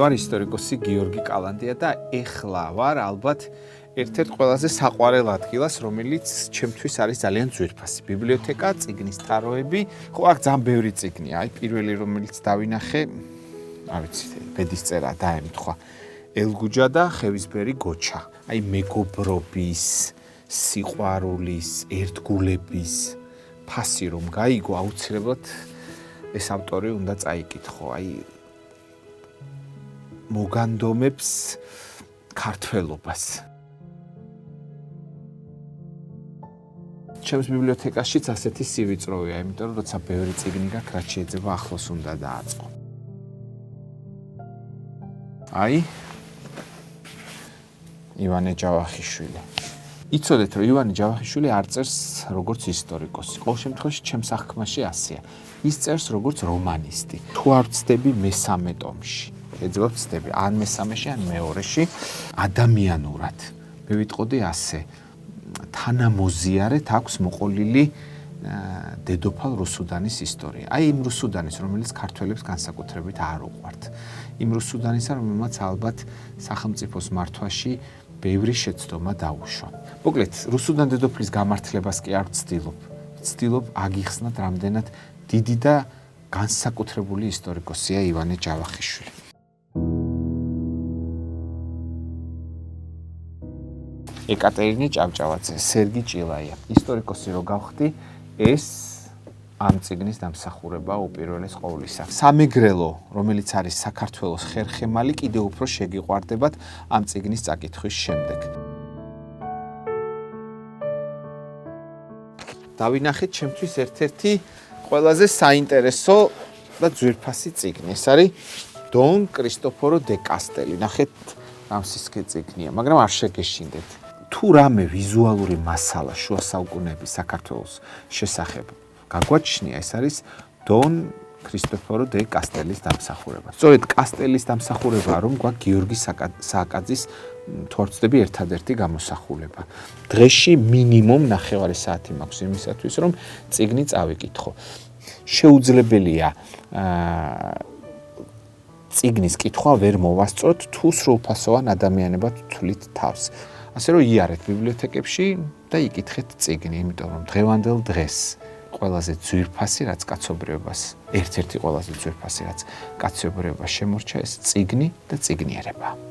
ვარ ისტორიკოსი გიორგი კალანდია და ეხლა ვარ ალბათ ერთ-ერთ ყველაზე საყვარელ ადგილას, რომელიც ჩემთვის არის ძალიან ძვირფასი. ბიბლიოთეკა, წიგნის თაროები, ხო აქ ძალიან ბევრი წიგნია. აი პირველი რომელიც დავინახე, არ ვიცი, ბედისწერა დაემთხვა. ელგუჯა და ხევისბერი გოჩა. აი მეგობრობის, სიყვარულის, ერთგულების ფასი რომ გაიგო, აუცილებლად ეს ავტორი უნდა წაიკითხო. აი მოგანდომებს ქართველობას. ჩემს ბიბლიოთეკაშიც ასეთი სივიწროვეა, იმიტომ რომ როცა ბევრი წიგნი გაქვს, რაც შეიძლება ახლოს უნდა დააწყო. აი ივანე ჯავახიშვილი. იცოდეთ, რომ ივანე ჯავახიშვილი არ წერს როგორც ისტორიკოსი. ყოველ შემთხვევაში ჩემს აღქმაში ასეა. ის წერს როგორც რომანისტი. თუ არ ვცდები მესამე ტომში, ეძებოთ ვცდები ან მესამეში, ან მეორეში, ადამიანურად. მე ვიტყოდი ასე, თანამოზიარეთ აქვს მოყოლილი დედოფალ რუსუდანის ისტორია. აი იმ რუსუდანის, რომელიც ქართველებს განსაკუთრებით არ უყვართ. იმ რუსუდანისა, რომელმაც ალბათ სახელმწიფოს მართვაში ბევრი შეცდომა დაუშვა. მოკლედ, რუსუდან დედოფლის გამართლებას კი არ ვცდილობ. ვცდილობ აგიხსნათ, რამდენად დიდი და განსაკუთრებული ისტორიკოსია ივანე ჯავახიშვილი. ეკატერინე ჭავჭავაძე, სერგი ჭილაია. ისტორიკოსი რო გავხდი, ეს ამ წიგნის დამსახურება უპირველეს ყოვლისა. სამეგრელო, რომელიც არის საქართველოს ხერხემალი, კიდევ უფრო შეგიყვარდებათ ამ წიგნის წაკითხვის შემდეგ. დავინახეთ ჩემთვის ერთ-ერთი ყველაზე საინტერესო და ძვირფასი წიგნი. ეს არის დონ კრისტოფორო დე კასტელი. ნახეთ, რამსისკე წიგნია, მაგრამ არ შეგეშინდეთ. თუ რამე ვიზუალური მასალა შუა საუკუნეების საქართველოს შესახებ გაგვაჩნია, ეს არის დონ კრისტოფორო დე კასტელის დამსახურება. სწორედ კასტელის დამსახურება რომ გვაქვს გიორგი სააკაძის თუ არ ვცდები ერთადერთი გამოსახულება. დღეში მინიმუმ 9 საათი მაქვს იმისათვის, რომ წიგნი წავიკითხო. შეუძლებელია წიგნის კითხვა ვერ მოვასწროთ, თუ სრულფასოვან ადამიანებად ვთვლით თავს. ასე რომ იარეთ ბიბლიოთეკებში და იკითხეთ წიგნი, იმიტომ რომ დღევანდელ დღეს ყველაზე ძვირფასი რაც კაცობრიობას, ერთ-ერთი ყველაზე ძვირფასი რაც კაცობრიობას შემორჩა ეს წიგნი და წიგნიერება.